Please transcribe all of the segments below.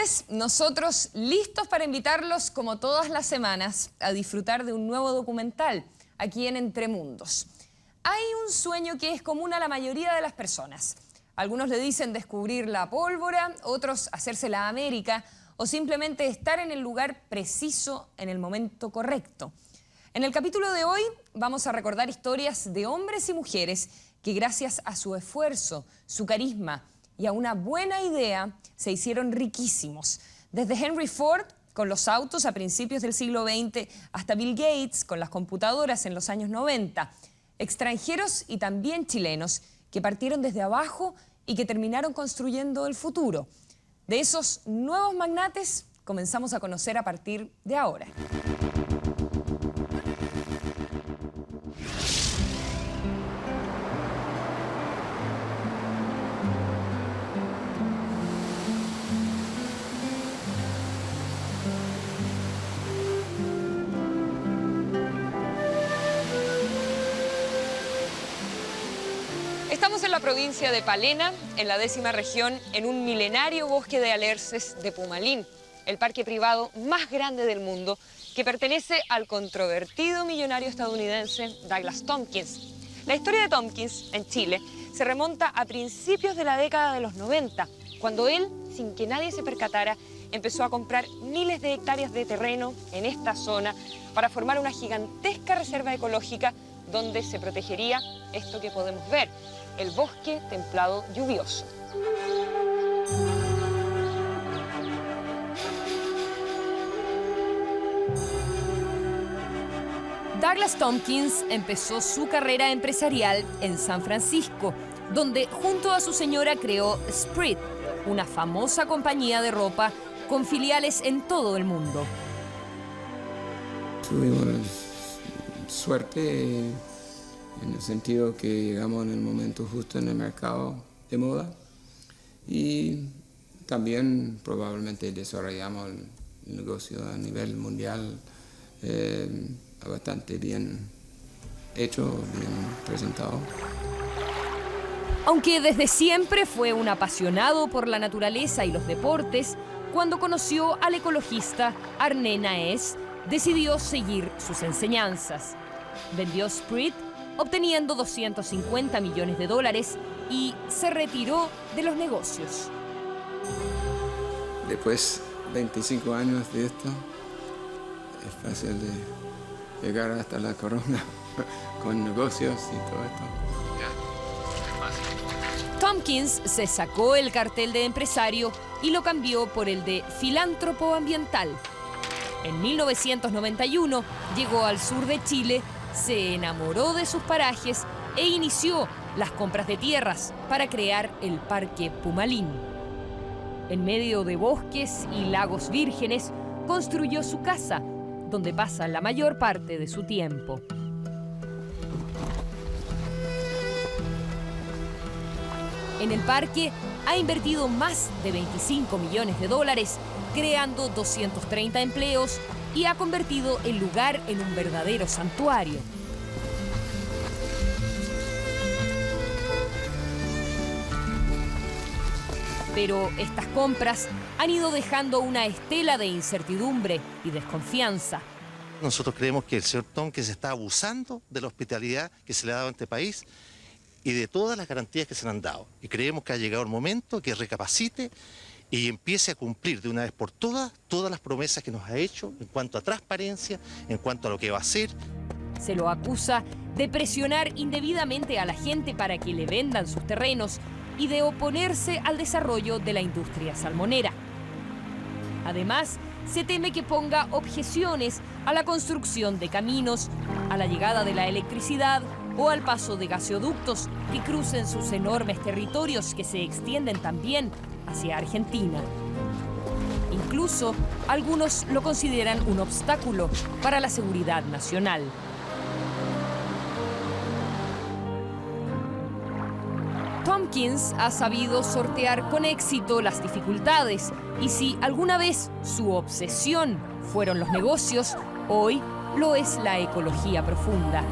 ustedes, nosotros listos para invitarlos, como todas las semanas, a disfrutar de un nuevo documental aquí en Entre Mundos. Hay un sueño que es común a la mayoría de las personas. Algunos le dicen descubrir la pólvora, otros hacerse la América o simplemente estar en el lugar preciso en el momento correcto. En el capítulo de hoy vamos a recordar historias de hombres y mujeres que gracias a su esfuerzo, su carisma y a una buena idea se hicieron riquísimos. Desde Henry Ford con los autos a principios del siglo XX hasta Bill Gates con las computadoras en los años 90. Extranjeros y también chilenos que partieron desde abajo y que terminaron construyendo el futuro. De esos nuevos magnates comenzamos a conocer a partir de ahora. Estamos en la provincia de Palena, en la 10ª región, en un milenario bosque de alerces de Pumalín, el parque privado más grande del mundo, que pertenece al controvertido millonario estadounidense Douglas Tompkins. La historia de Tompkins en Chile se remonta a principios de la década de los 90, cuando él, sin que nadie se percatara, empezó a comprar miles de hectáreas de terreno en esta zona para formar una gigantesca reserva ecológica donde se protegería esto que podemos ver, el bosque templado lluvioso. Douglas Tompkins empezó su carrera empresarial en San Francisco, donde junto a su señora creó Esprit, una famosa compañía de ropa con filiales en todo el mundo. Tuvimos suerte en el sentido que llegamos en el momento justo en el mercado de moda y también probablemente desarrollamos el negocio a nivel mundial bastante bien hecho, bien presentado. Aunque desde siempre fue un apasionado por la naturaleza y los deportes, cuando conoció al ecologista Arne Naess, decidió seguir sus enseñanzas. Vendió Esprit, obteniendo $250 millones y se retiró de los negocios. Después de 25 años de esto, es fácil de llegar hasta la corona con negocios y todo esto. Tompkins se sacó el cartel de empresario y lo cambió por el de filántropo ambiental. En 1991 llegó al sur de Chile, se enamoró de sus parajes e inició las compras de tierras para crear el Parque Pumalín. En medio de bosques y lagos vírgenes, construyó su casa, donde pasa la mayor parte de su tiempo. En el parque ha invertido más de $25 millones, creando 230 empleos y ha convertido el lugar en un verdadero santuario. Pero estas compras han ido dejando una estela de incertidumbre y desconfianza. Nosotros creemos que el señor Tompkins está abusando de la hospitalidad que se le ha dado a este país y de todas las garantías que se le han dado. Y creemos que ha llegado el momento que recapacite y empiece a cumplir de una vez por todas las promesas que nos ha hecho en cuanto a transparencia, en cuanto a lo que va a hacer. Se lo acusa de presionar indebidamente a la gente para que le vendan sus terrenos y de oponerse al desarrollo de la industria salmonera. Además, se teme que ponga objeciones a la construcción de caminos, a la llegada de la electricidad o al paso de gaseoductos que crucen sus enormes territorios que se extienden también hacia Argentina. Incluso, algunos lo consideran un obstáculo para la seguridad nacional. Tompkins ha sabido sortear con éxito las dificultades y si alguna vez su obsesión fueron los negocios, hoy lo es la ecología profunda.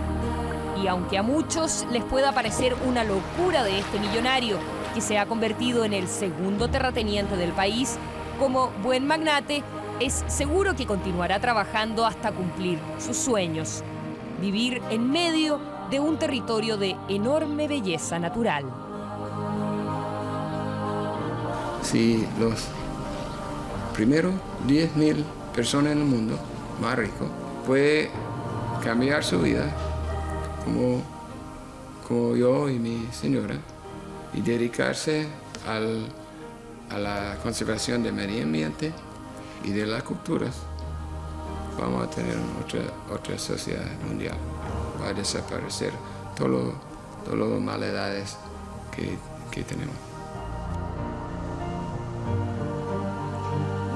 Y aunque a muchos les pueda parecer una locura de este millonario, que se ha convertido en el segundo terrateniente del país, Como buen magnate, es seguro que continuará trabajando hasta cumplir sus sueños. Vivir en medio de un territorio de enorme belleza natural. Si los primeros 10.000 personas en el mundo más ricos puede cambiar su vida como yo y mi señora y dedicarse a la conservación del medio ambiente y de las culturas, vamos a tener otra sociedad mundial. Va a desaparecer todas las maldades que tenemos.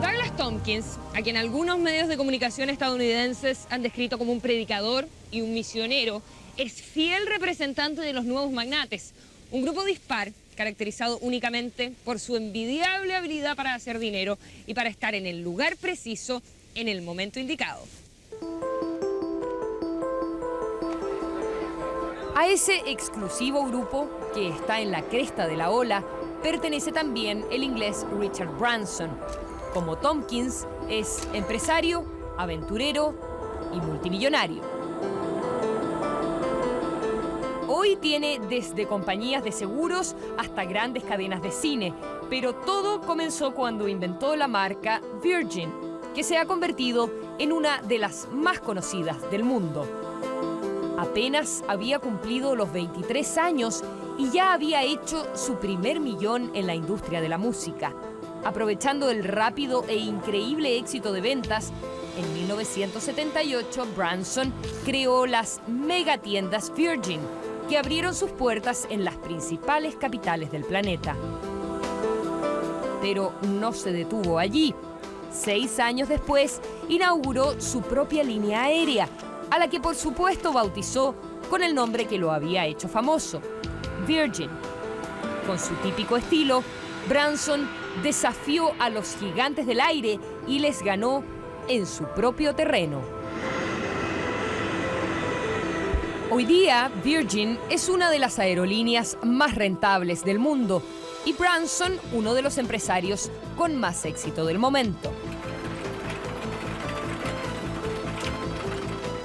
Douglas Tompkins, a quien algunos medios de comunicación estadounidenses han descrito como un predicador y un misionero, es fiel representante de los nuevos magnates, un grupo dispar caracterizado únicamente por su envidiable habilidad para hacer dinero y para estar en el lugar preciso en el momento indicado. A ese exclusivo grupo que está en la cresta de la ola pertenece también el inglés Richard Branson. Como Tompkins, es empresario, aventurero y multimillonario. Hoy tiene desde compañías de seguros hasta grandes cadenas de cine, pero todo comenzó cuando inventó la marca Virgin, que se ha convertido en una de las más conocidas del mundo. Apenas había cumplido los 23 años y ya había hecho su primer millón en la industria de la música. Aprovechando el rápido e increíble éxito de ventas, en 1978 Branson creó las megatiendas Virgin, que abrieron sus puertas en las principales capitales del planeta. Pero no se detuvo allí. 6 años después, inauguró su propia línea aérea, a la que por supuesto bautizó con el nombre que lo había hecho famoso, Virgin. Con su típico estilo, Branson desafió a los gigantes del aire y les ganó en su propio terreno. Hoy día, Virgin es una de las aerolíneas más rentables del mundo y Branson uno de los empresarios con más éxito del momento.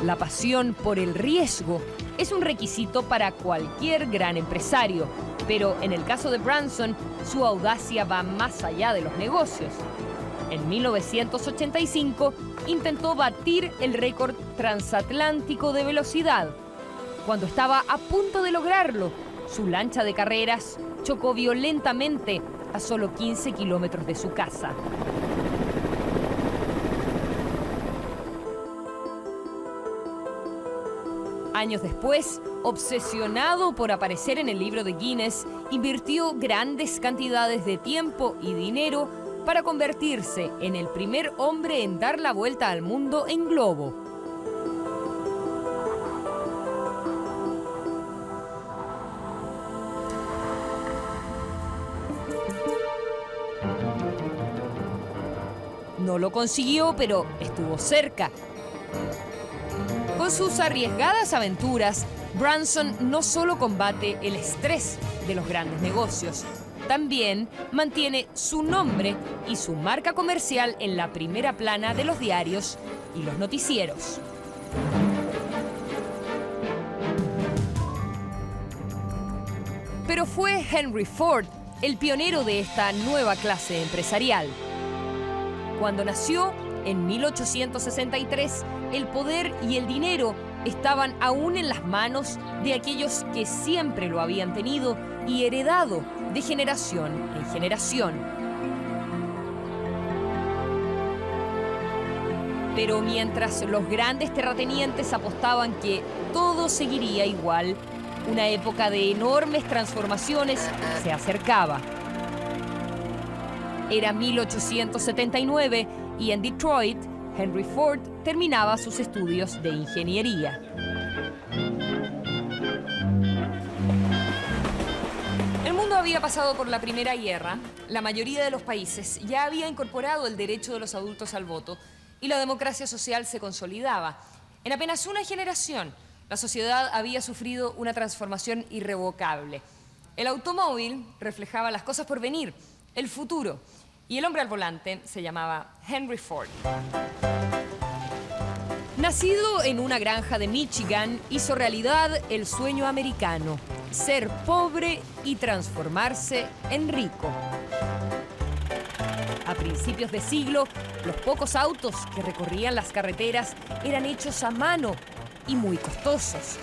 La pasión por el riesgo es un requisito para cualquier gran empresario, pero en el caso de Branson, su audacia va más allá de los negocios. En 1985 intentó batir el récord transatlántico de velocidad. Cuando estaba a punto de lograrlo, su lancha de carreras chocó violentamente a solo 15 kilómetros de su casa. Años después, obsesionado por aparecer en el libro de Guinness, invirtió grandes cantidades de tiempo y dinero para convertirse en el primer hombre en dar la vuelta al mundo en globo. No lo consiguió, pero estuvo cerca. Con sus arriesgadas aventuras, Branson no solo combate el estrés de los grandes negocios, también mantiene su nombre y su marca comercial en la primera plana de los diarios y los noticieros. Pero fue Henry Ford el pionero de esta nueva clase empresarial. Cuando nació, en 1863, el poder y el dinero estaban aún en las manos de aquellos que siempre lo habían tenido y heredado de generación en generación. Pero mientras los grandes terratenientes apostaban que todo seguiría igual, una época de enormes transformaciones se acercaba. Era 1879 y en Detroit, Henry Ford terminaba sus estudios de ingeniería. El mundo había pasado por la Primera Guerra, la mayoría de los países ya había incorporado el derecho de los adultos al voto y la democracia social se consolidaba. En apenas una generación, la sociedad había sufrido una transformación irrevocable. El automóvil reflejaba las cosas por venir, el futuro. y el hombre al volante se llamaba Henry Ford. Nacido en una granja de Michigan, hizo realidad el sueño americano: ser pobre y transformarse en rico. A principios de siglo, los pocos autos que recorrían las carreteras eran hechos a mano y muy costosos.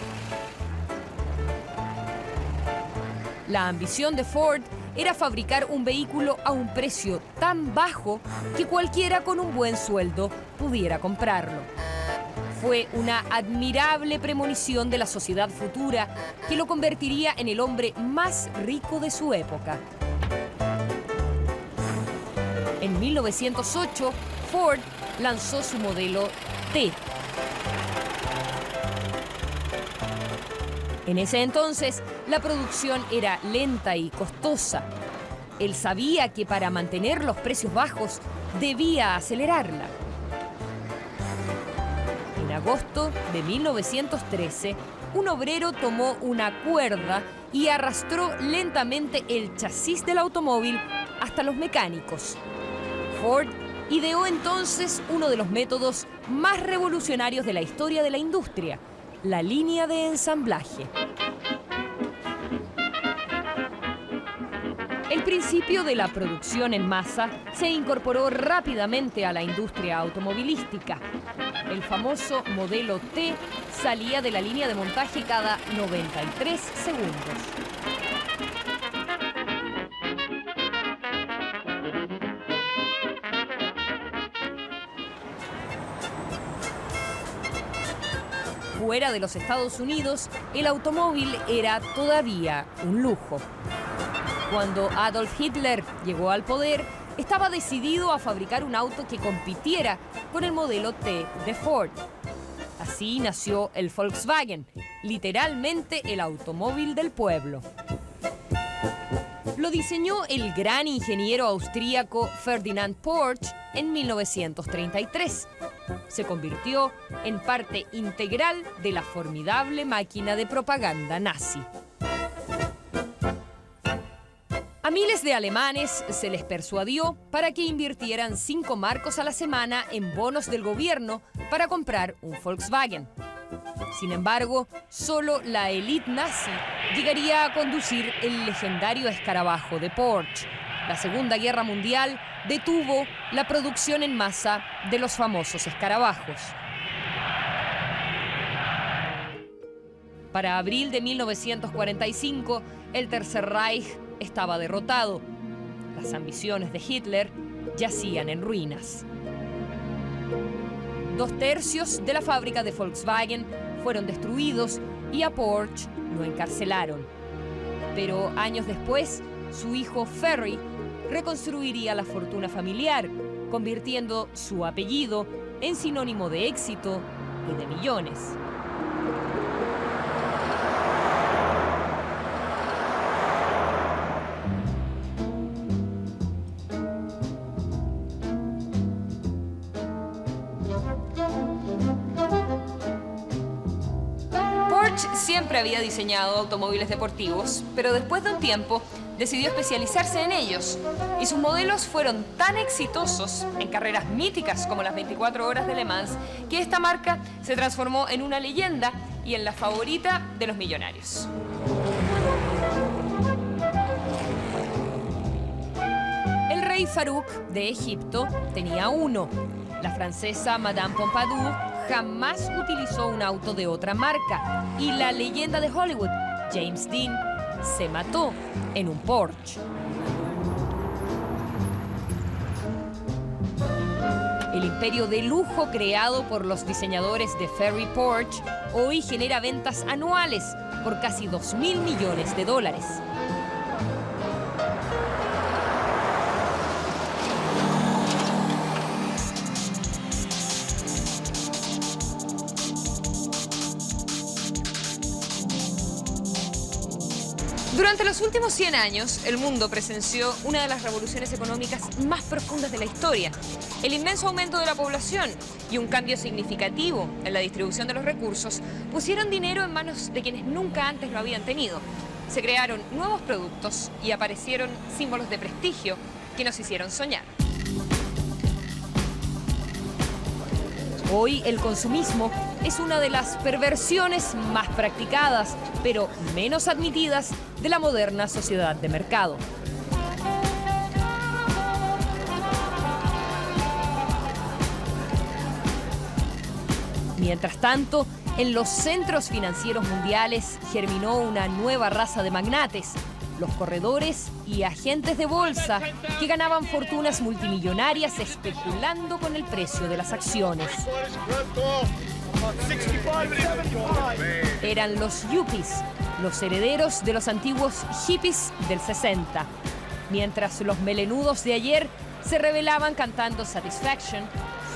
La ambición de Ford era fabricar un vehículo a un precio tan bajo que cualquiera con un buen sueldo pudiera comprarlo. Fue una admirable premonición de la sociedad futura que lo convertiría en el hombre más rico de su época. En 1908, Ford lanzó su modelo T. En ese entonces, la producción era lenta y costosa. Él sabía que para mantener los precios bajos, debía acelerarla. En agosto de 1913, un obrero tomó una cuerda y arrastró lentamente el chasis del automóvil hasta los mecánicos. Ford ideó entonces uno de los métodos más revolucionarios de la historia de la industria: la línea de ensamblaje. El principio de la producción en masa se incorporó rápidamente a la industria automovilística. El famoso modelo T salía de la línea de montaje cada 93 segundos. Fuera de los Estados Unidos, el automóvil era todavía un lujo. Cuando Adolf Hitler llegó al poder, estaba decidido a fabricar un auto que compitiera con el modelo T de Ford. Así nació el Volkswagen, literalmente el automóvil del pueblo. Lo diseñó el gran ingeniero austríaco Ferdinand Porsche en 1933. Se convirtió en parte integral de la formidable máquina de propaganda nazi. A miles de alemanes se les persuadió para que invirtieran 5 marcos a la semana en bonos del gobierno para comprar un Volkswagen. Sin embargo, solo la élite nazi llegaría a conducir el legendario escarabajo de Porsche. La Segunda Guerra Mundial detuvo la producción en masa de los famosos escarabajos. Para abril de 1945, el Tercer Reich estaba derrotado. Las ambiciones de Hitler yacían en ruinas. 2/3 de la fábrica de Volkswagen fueron destruidos y a Porsche lo encarcelaron. Pero años después, su hijo Ferry reconstruiría la fortuna familiar, convirtiendo su apellido en sinónimo de éxito y de millones. Porsche siempre había diseñado automóviles deportivos, pero después de un tiempo decidió especializarse en ellos, y sus modelos fueron tan exitosos en carreras míticas como las 24 horas de Le Mans que esta marca se transformó en una leyenda y en la favorita de los millonarios. El rey Farouk de Egipto tenía uno. La francesa Madame Pompadour jamás utilizó un auto de otra marca, y la leyenda de Hollywood, James Dean, se mató en un Porsche. El imperio de lujo creado por los diseñadores de Ferry Porsche hoy genera ventas anuales por casi $2.000 millones. Durante los últimos 100 años, el mundo presenció una de las revoluciones económicas más profundas de la historia. El inmenso aumento de la población y un cambio significativo en la distribución de los recursos pusieron dinero en manos de quienes nunca antes lo habían tenido. Se crearon nuevos productos y aparecieron símbolos de prestigio que nos hicieron soñar. Hoy el consumismo es una de las perversiones más practicadas, pero menos admitidas de la moderna sociedad de mercado. Mientras tanto, en los centros financieros mundiales germinó una nueva raza de magnates, los corredores y agentes de bolsa que ganaban fortunas multimillonarias especulando con el precio de las acciones. Eran los yuppies, los herederos de los antiguos hippies del 60. Mientras los melenudos de ayer se rebelaban cantando Satisfaction,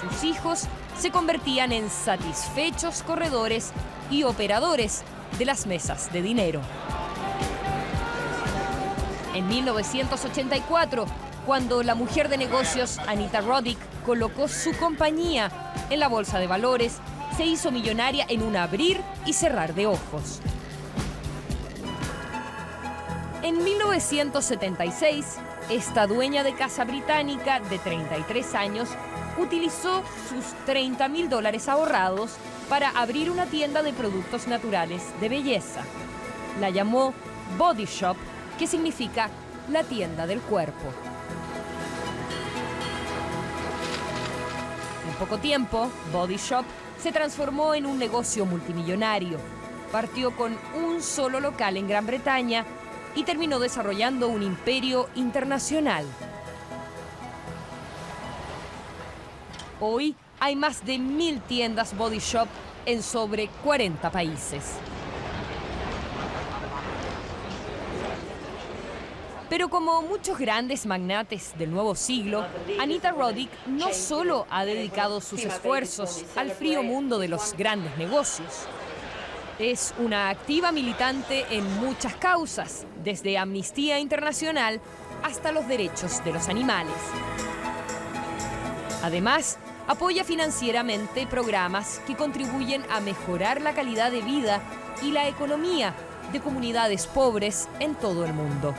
sus hijos se convertían en satisfechos corredores y operadores de las mesas de dinero. En 1984, cuando la mujer de negocios Anita Roddick colocó su compañía en la bolsa de valores, se hizo millonaria en un abrir y cerrar de ojos. En 1976, esta dueña de casa británica de 33 años utilizó sus $30.000 ahorrados para abrir una tienda de productos naturales de belleza. La llamó Body Shop, que significa la tienda del cuerpo. En poco tiempo, Body Shop se transformó en un negocio multimillonario. Partió con un solo local en Gran Bretaña y terminó desarrollando un imperio internacional. Hoy hay más de 1.000 tiendas Body Shop en sobre 40 países. Pero como muchos grandes magnates del nuevo siglo, Anita Roddick no solo ha dedicado sus esfuerzos al frío mundo de los grandes negocios. Es una activa militante en muchas causas, desde Amnistía Internacional hasta los derechos de los animales. Además, apoya financieramente programas que contribuyen a mejorar la calidad de vida y la economía de comunidades pobres en todo el mundo.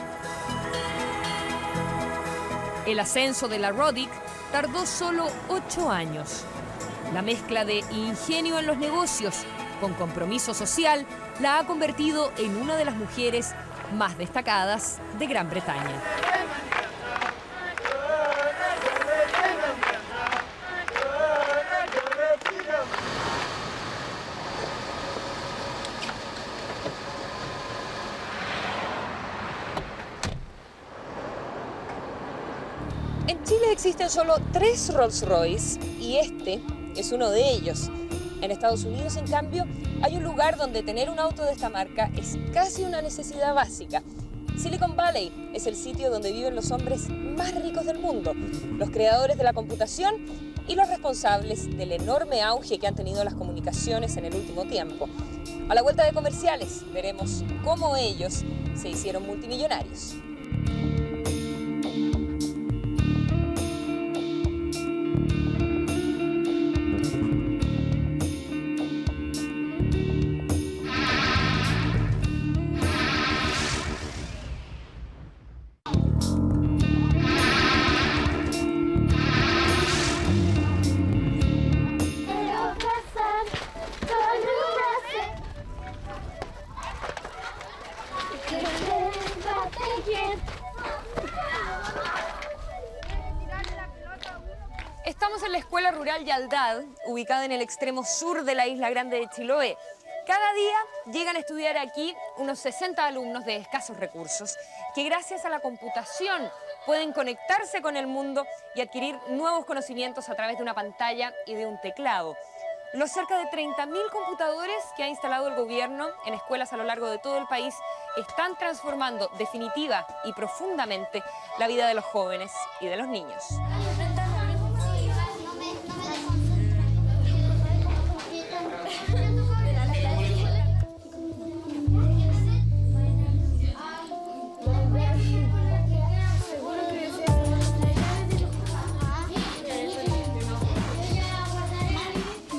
El ascenso de la Roddick tardó solo 8 años. La mezcla de ingenio en los negocios con compromiso social la ha convertido en una de las mujeres más destacadas de Gran Bretaña. En Chile existen solo 3 Rolls-Royce y este es uno de ellos. En Estados Unidos, en cambio, hay un lugar donde tener un auto de esta marca es casi una necesidad básica. Silicon Valley es el sitio donde viven los hombres más ricos del mundo, los creadores de la computación y los responsables del enorme auge que han tenido las comunicaciones en el último tiempo. A la vuelta de comerciales veremos cómo ellos se hicieron multimillonarios. Estamos en la Escuela Rural Yaldad, ubicada en el extremo sur de la Isla Grande de Chiloé. Cada día llegan a estudiar aquí unos 60 alumnos de escasos recursos, que gracias a la computación pueden conectarse con el mundo y adquirir nuevos conocimientos a través de una pantalla y de un teclado. Los cerca de 30.000 computadores que ha instalado el gobierno en escuelas a lo largo de todo el país están transformando definitiva y profundamente la vida de los jóvenes y de los niños.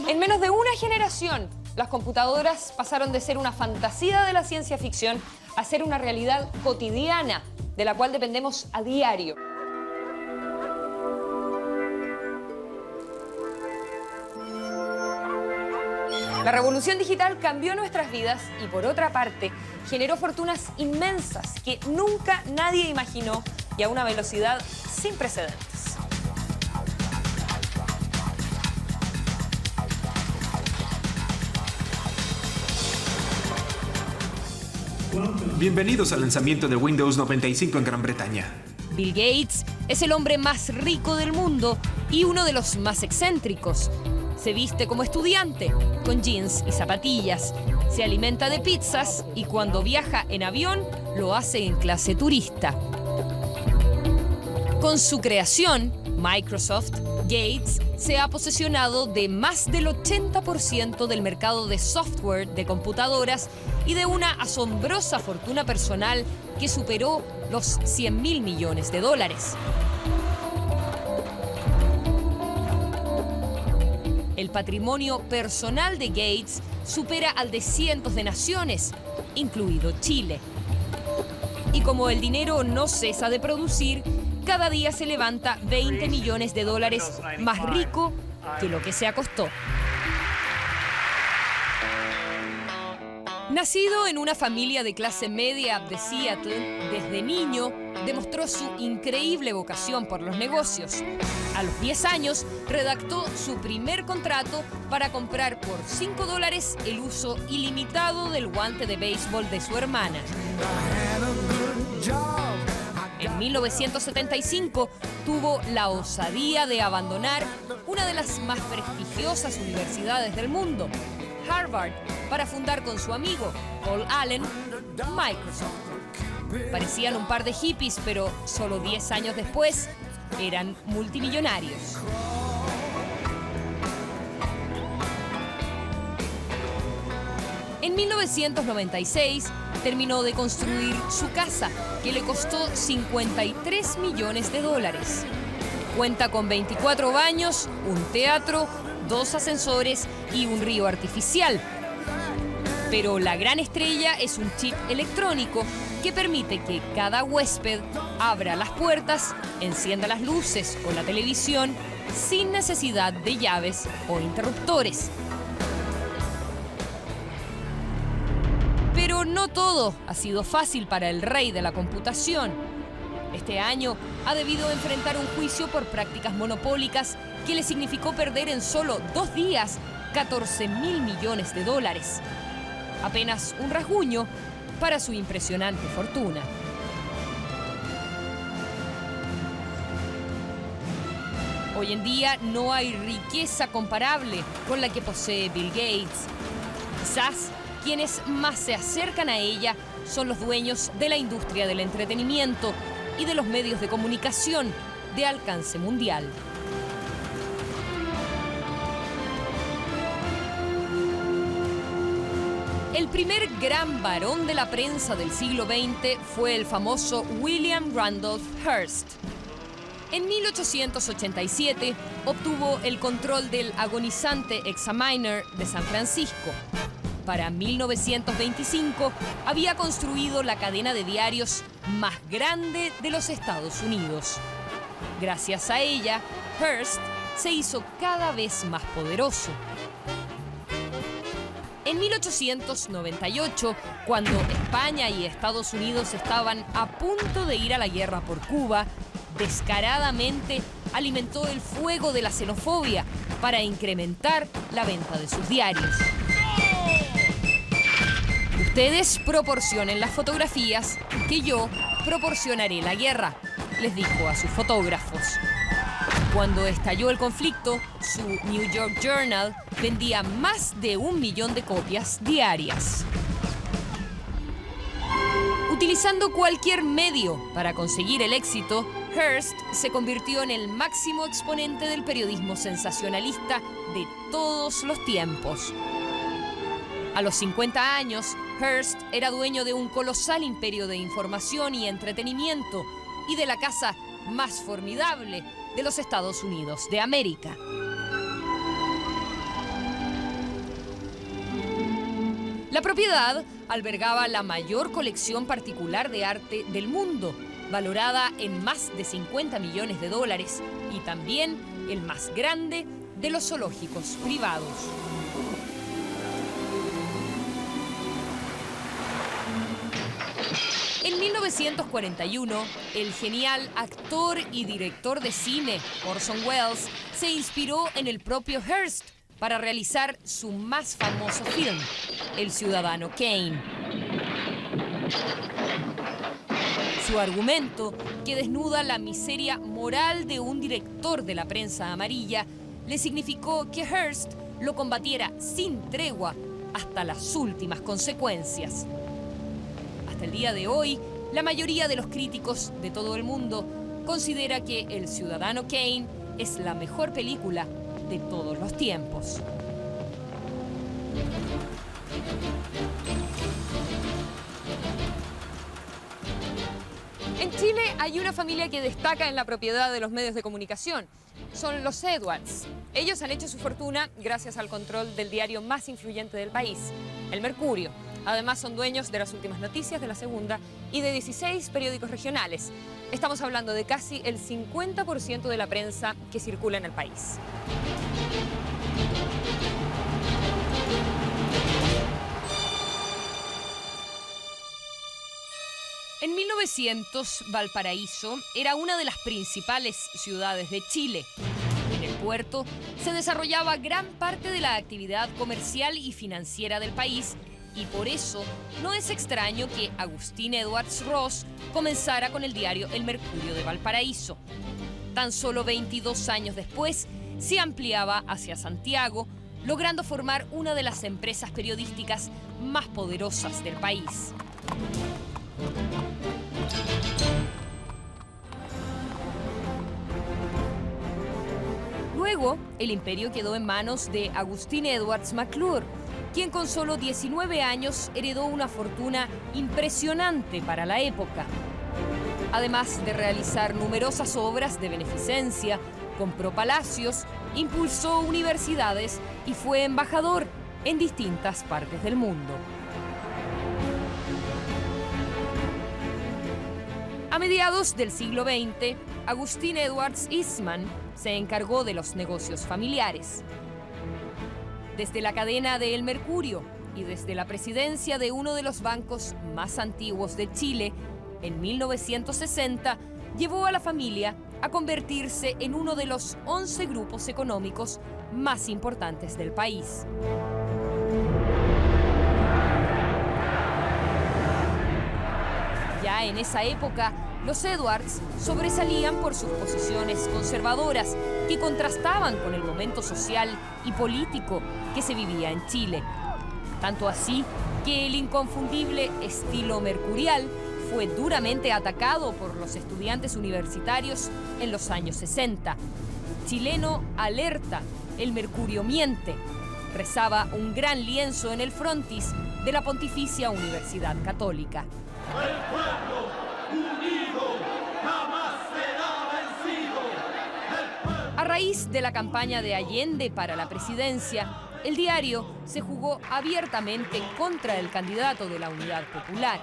En menos de una generación, las computadoras pasaron de ser una fantasía de la ciencia ficción a ser una realidad cotidiana de la cual dependemos a diario. La revolución digital cambió nuestras vidas y, por otra parte, generó fortunas inmensas que nunca nadie imaginó y a una velocidad sin precedentes. Bienvenidos al lanzamiento de Windows 95 en Gran Bretaña. Bill Gates es el hombre más rico del mundo y uno de los más excéntricos. Se viste como estudiante, con jeans y zapatillas. Se alimenta de pizzas y cuando viaja en avión lo hace en clase turista. Con su creación, Microsoft, Gates se ha posesionado de más del 80% del mercado de software de computadoras y de una asombrosa fortuna personal que superó los 100.000 millones de dólares. El patrimonio personal de Gates supera al de cientos de naciones, incluido Chile. Y como el dinero no cesa de producir, cada día se levanta 20 millones de dólares más rico que lo que se acostó. Nacido en una familia de clase media de Seattle, desde niño demostró su increíble vocación por los negocios. A los 10 años redactó su primer contrato para comprar por $5 el uso ilimitado del guante de béisbol de su hermana. En 1975 tuvo la osadía de abandonar una de las más prestigiosas universidades del mundo, Harvard, para fundar con su amigo Paul Allen Microsoft. Parecían un par de hippies, pero solo 10 años después eran multimillonarios. En 1996 terminó de construir su casa, que le costó 53 millones de dólares. Cuenta con 24 baños, un teatro, 2 ascensores y un río artificial. Pero la gran estrella es un chip electrónico que permite que cada huésped abra las puertas, encienda las luces o la televisión sin necesidad de llaves o interruptores. Pero no todo ha sido fácil para el rey de la computación. Este año ha debido enfrentar un juicio por prácticas monopólicas que le significó perder en solo 2 días 14.000 millones de dólares. Apenas un rasguño para su impresionante fortuna. Hoy en día no hay riqueza comparable con la que posee Bill Gates. Quizás quienes más se acercan a ella son los dueños de la industria del entretenimiento y de los medios de comunicación de alcance mundial. El primer gran varón de la prensa del siglo XX fue el famoso William Randolph Hearst. En 1887 obtuvo el control del agonizante Examiner de San Francisco. Para 1925 había construido la cadena de diarios más grande de los Estados Unidos. Gracias a ella, Hearst se hizo cada vez más poderoso. En 1898, cuando España y Estados Unidos estaban a punto de ir a la guerra por Cuba, descaradamente alimentó el fuego de la xenofobia para incrementar la venta de sus diarios. Ustedes proporcionen las fotografías que yo proporcionaré la guerra, les dijo a sus fotógrafos. Cuando estalló el conflicto, su New York Journal vendía más de 1 millón de copias diarias. Utilizando cualquier medio para conseguir el éxito, Hearst se convirtió en el máximo exponente del periodismo sensacionalista de todos los tiempos. A los 50 años, Hearst era dueño de un colosal imperio de información y entretenimiento y de la casa más formidable de los Estados Unidos de América. La propiedad albergaba la mayor colección particular de arte del mundo, valorada en más de 50 millones de dólares, y también el más grande de los zoológicos privados. 1941, el genial actor y director de cine Orson Welles se inspiró en el propio Hearst para realizar su más famoso film, El Ciudadano Kane. Su argumento, que desnuda la miseria moral de un director de la prensa amarilla, le significó que Hearst lo combatiera sin tregua hasta las últimas consecuencias. Hasta el día de hoy, la mayoría de los críticos de todo el mundo considera que El Ciudadano Kane es la mejor película de todos los tiempos. En Chile hay una familia que destaca en la propiedad de los medios de comunicación. Son los Edwards. Ellos han hecho su fortuna gracias al control del diario más influyente del país, El Mercurio. Además, son dueños de Las Últimas Noticias, de La Segunda y de 16 periódicos regionales. Estamos hablando de casi el 50% de la prensa que circula en el país. En 1900, Valparaíso era una de las principales ciudades de Chile. En el puerto se desarrollaba gran parte de la actividad comercial y financiera del país, y por eso no es extraño que Agustín Edwards Ross comenzara con el diario El Mercurio de Valparaíso. Tan solo 22 años después, se ampliaba hacia Santiago, logrando formar una de las empresas periodísticas más poderosas del país. Luego, el imperio quedó en manos de Agustín Edwards McClure, quien con solo 19 años heredó una fortuna impresionante para la época. Además de realizar numerosas obras de beneficencia, compró palacios, impulsó universidades y fue embajador en distintas partes del mundo. A mediados del siglo XX, Agustín Edwards Eastman se encargó de los negocios familiares. Desde la cadena de El Mercurio y desde la presidencia de uno de los bancos más antiguos de Chile, en 1960, llevó a la familia a convertirse en uno de los 11 grupos económicos más importantes del país. Ya en esa época, los Edwards sobresalían por sus posiciones conservadoras que contrastaban con el momento social y político que se vivía en Chile. Tanto así que el inconfundible estilo mercurial fue duramente atacado por los estudiantes universitarios en los años 60. Chileno alerta, el mercurio miente, rezaba un gran lienzo en el frontis de la Pontificia Universidad Católica. El pueblo unido jamás será vencido. A raíz de la campaña de Allende para la presidencia, el diario se jugó abiertamente contra el candidato de la Unidad Popular.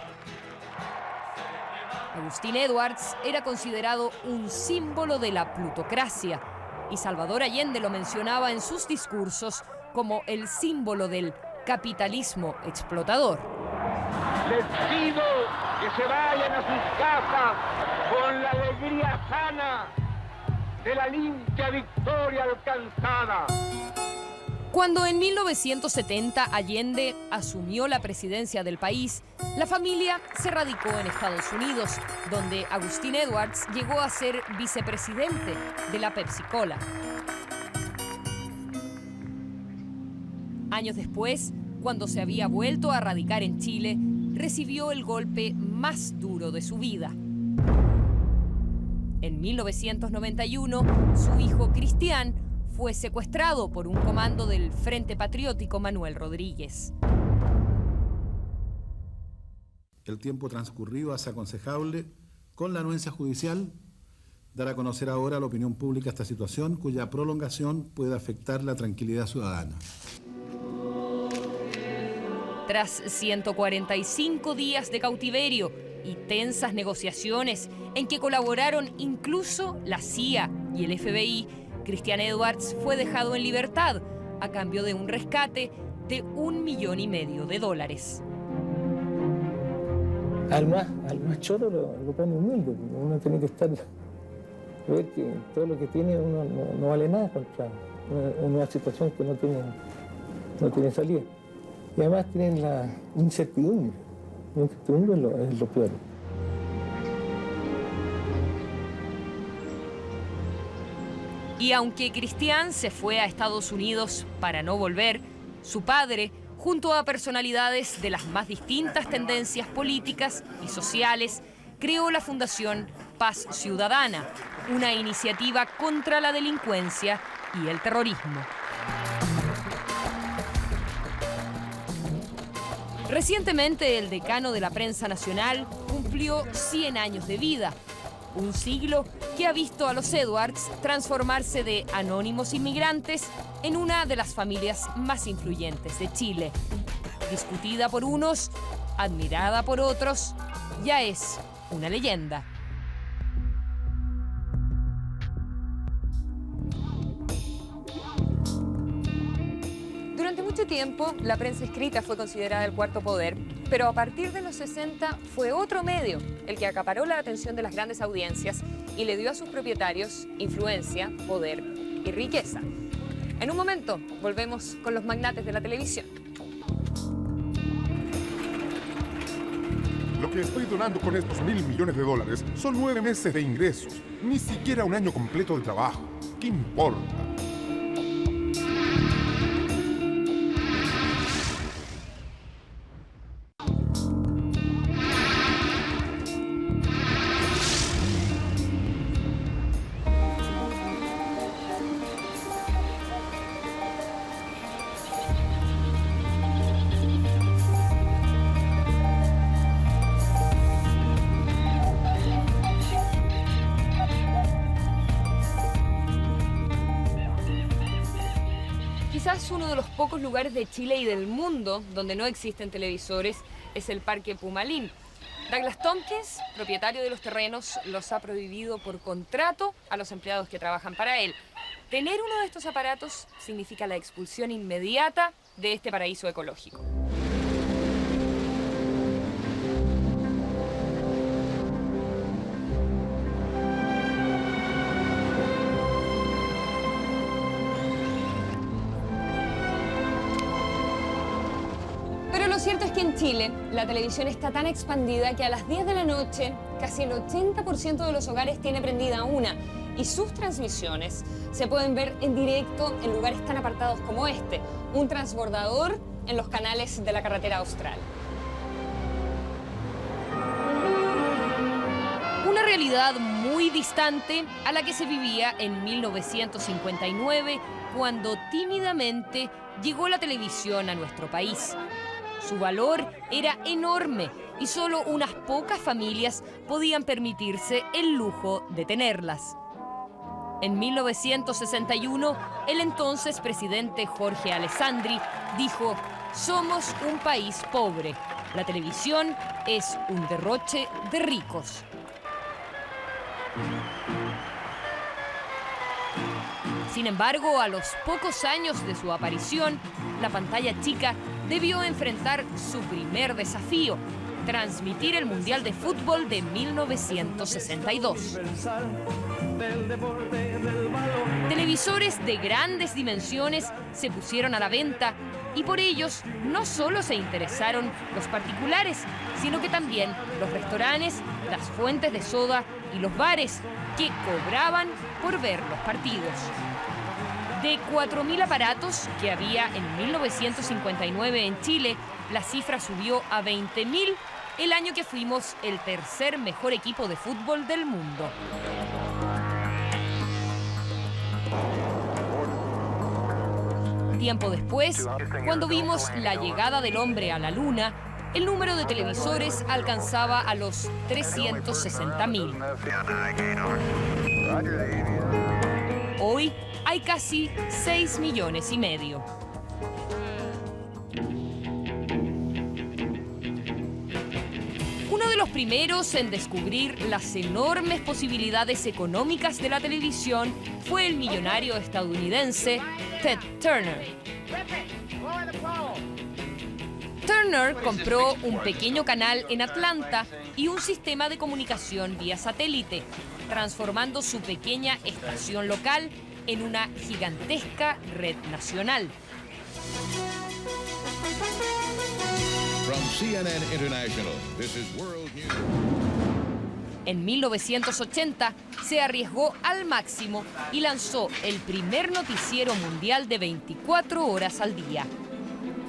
Agustín Edwards era considerado un símbolo de la plutocracia y Salvador Allende lo mencionaba en sus discursos como el símbolo del capitalismo explotador. Les pido que se vayan a sus casas con la alegría sana de la limpia victoria alcanzada. Cuando en 1970 Allende asumió la presidencia del país, la familia se radicó en Estados Unidos, donde Agustín Edwards llegó a ser vicepresidente de la Pepsi-Cola. Años después, cuando se había vuelto a radicar en Chile, recibió el golpe más duro de su vida. En 1991, su hijo Cristián fue secuestrado por un comando del Frente Patriótico Manuel Rodríguez. El tiempo transcurrido hace aconsejable, con la anuencia judicial, dar a conocer ahora a la opinión pública esta situación cuya prolongación puede afectar la tranquilidad ciudadana. Tras 145 días de cautiverio y tensas negociaciones en que colaboraron incluso la CIA y el FBI, Cristián Edwards fue dejado en libertad a cambio de un rescate de $1,5 millones. al más choro lo pone humilde. Uno tiene que ver que todo lo que tiene uno no vale nada contra una situación que no tiene salida. Y además tienen la incertidumbre. La incertidumbre es lo peor. Y aunque Cristian se fue a Estados Unidos para no volver, su padre, junto a personalidades de las más distintas tendencias políticas y sociales, creó la Fundación Paz Ciudadana, una iniciativa contra la delincuencia y el terrorismo. Recientemente, el decano de la prensa nacional cumplió 100 años de vida. Un siglo que ha visto a los Edwards transformarse de anónimos inmigrantes en una de las familias más influyentes de Chile. Discutida por unos, admirada por otros, ya es una leyenda. Durante mucho tiempo, la prensa escrita fue considerada el cuarto poder, pero a partir de los 60 fue otro medio el que acaparó la atención de las grandes audiencias y le dio a sus propietarios influencia, poder y riqueza. En un momento, volvemos con los magnates de la televisión. Lo que estoy donando con estos $1.000 millones son 9 meses de ingresos, ni siquiera un año completo de trabajo. ¿Qué importa? Quizás uno de los pocos lugares de Chile y del mundo donde no existen televisores es el Parque Pumalín. Douglas Tompkins, propietario de los terrenos, los ha prohibido por contrato a los empleados que trabajan para él. Tener uno de estos aparatos significa la expulsión inmediata de este paraíso ecológico. Lo cierto es que en Chile la televisión está tan expandida que a las 10 de la noche casi el 80% de los hogares tiene prendida una y sus transmisiones se pueden ver en directo en lugares tan apartados como este, un transbordador en los canales de la carretera austral. Una realidad muy distante a la que se vivía en 1959 cuando tímidamente llegó la televisión a nuestro país. Su valor era enorme y solo unas pocas familias podían permitirse el lujo de tenerlas. En 1961, el entonces presidente Jorge Alessandri dijo: "Somos un país pobre. La televisión es un derroche de ricos". Sin embargo, a los pocos años de su aparición, la pantalla chica debió enfrentar su primer desafío: transmitir el Mundial de Fútbol de 1962. Televisores de grandes dimensiones se pusieron a la venta y por ellos no solo se interesaron los particulares, sino que también los restaurantes, las fuentes de soda y los bares que cobraban por ver los partidos. De 4.000 aparatos que había en 1959 en Chile, la cifra subió a 20.000 el año que fuimos el tercer mejor equipo de fútbol del mundo. Tiempo después, cuando vimos la llegada del hombre a la luna, el número de televisores alcanzaba a los 360.000. Hoy hay casi 6,5 millones. Uno de los primeros en descubrir las enormes posibilidades económicas de la televisión fue el millonario estadounidense Ted Turner. Turner compró un pequeño canal en Atlanta y un sistema de comunicación vía satélite, transformando su pequeña estación local en una gigantesca red nacional. From CNN International, this is World News. En 1980 se arriesgó al máximo y lanzó el primer noticiero mundial de 24 horas al día.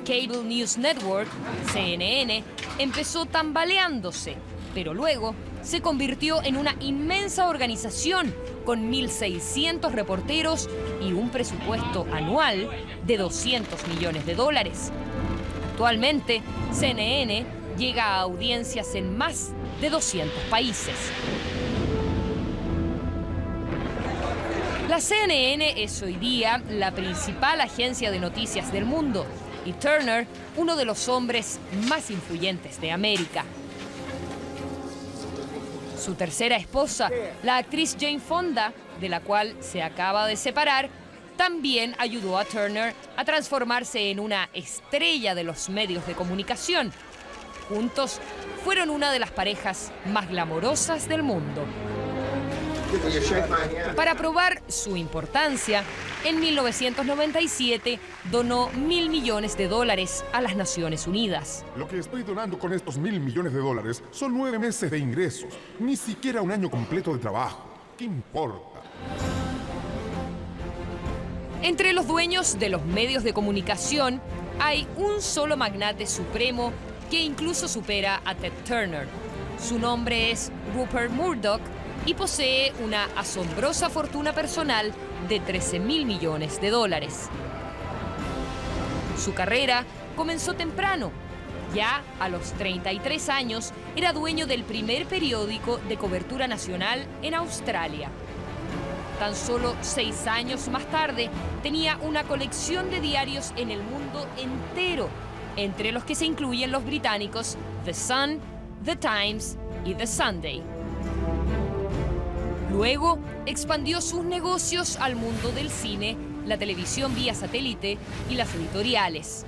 Cable News Network, CNN, empezó tambaleándose, pero luego se convirtió en una inmensa organización con 1.600 reporteros y un presupuesto anual de $200 millones. Actualmente, CNN llega a audiencias en más de 200 países. La CNN es hoy día la principal agencia de noticias del mundo y Turner, uno de los hombres más influyentes de América. Su tercera esposa, la actriz Jane Fonda, de la cual se acaba de separar, también ayudó a Turner a transformarse en una estrella de los medios de comunicación. Juntos fueron una de las parejas más glamorosas del mundo. Para probar su importancia, en 1997 donó $1.000 millones a las Naciones Unidas. Lo que estoy donando con estos $1.000 millones son 9 meses de ingresos, ni siquiera un año completo de trabajo. ¿Qué importa? Entre los dueños de los medios de comunicación hay un solo magnate supremo que incluso supera a Ted Turner. Su nombre es Rupert Murdoch y posee una asombrosa fortuna personal de $13.000 millones. Su carrera comenzó temprano. Ya a los 33 años era dueño del primer periódico de cobertura nacional en Australia. Tan solo 6 años más tarde tenía una colección de diarios en el mundo entero, entre los que se incluyen los británicos The Sun, The Times y The Sunday. Luego expandió sus negocios al mundo del cine, la televisión vía satélite y las editoriales.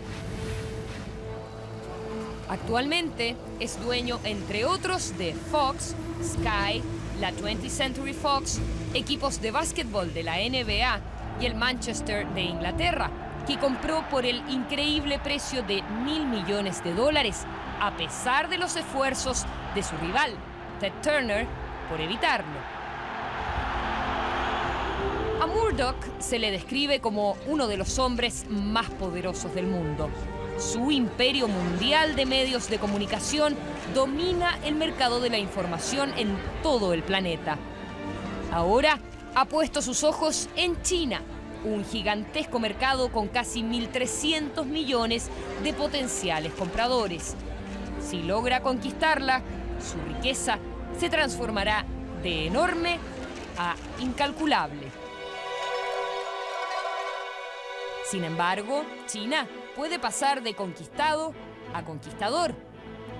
Actualmente es dueño, entre otros, de Fox, Sky, la 20th Century Fox, equipos de básquetbol de la NBA y el Manchester de Inglaterra, que compró por el increíble precio de $1.000 millones, a pesar de los esfuerzos de su rival, Ted Turner, por evitarlo. A Murdoch se le describe como uno de los hombres más poderosos del mundo. Su imperio mundial de medios de comunicación domina el mercado de la información en todo el planeta. Ahora ha puesto sus ojos en China, un gigantesco mercado con casi 1.300 millones de potenciales compradores. Si logra conquistarla, su riqueza se transformará de enorme a incalculable. Sin embargo, China puede pasar de conquistado a conquistador.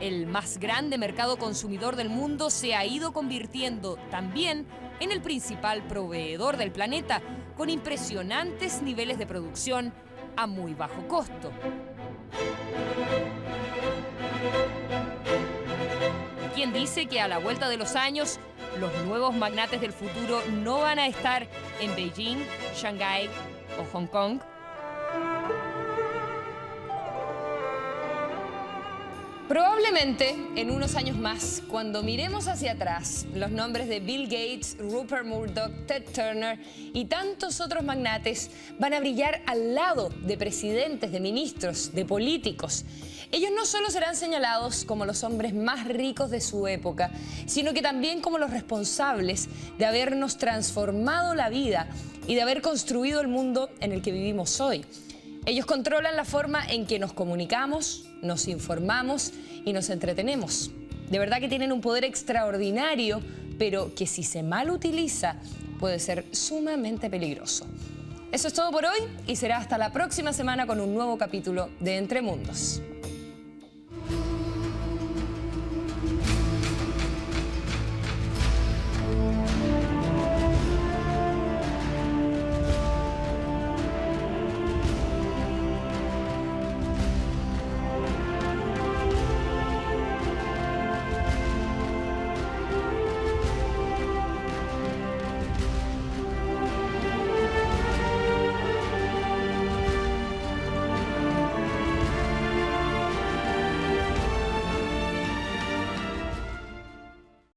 El más grande mercado consumidor del mundo se ha ido convirtiendo también en el principal proveedor del planeta, con impresionantes niveles de producción a muy bajo costo. ¿Quién dice que a la vuelta de los años los nuevos magnates del futuro no van a estar en Beijing, Shanghái o Hong Kong? Probablemente en unos años más, cuando miremos hacia atrás, los nombres de Bill Gates, Rupert Murdoch, Ted Turner y tantos otros magnates van a brillar al lado de presidentes, de ministros, de políticos. Ellos no solo serán señalados como los hombres más ricos de su época, sino que también como los responsables de habernos transformado la vida y de haber construido el mundo en el que vivimos hoy. Ellos controlan la forma en que nos comunicamos, nos informamos y nos entretenemos. De verdad que tienen un poder extraordinario, pero que si se mal utiliza puede ser sumamente peligroso. Eso es todo por hoy y será hasta la próxima semana con un nuevo capítulo de Entre Mundos.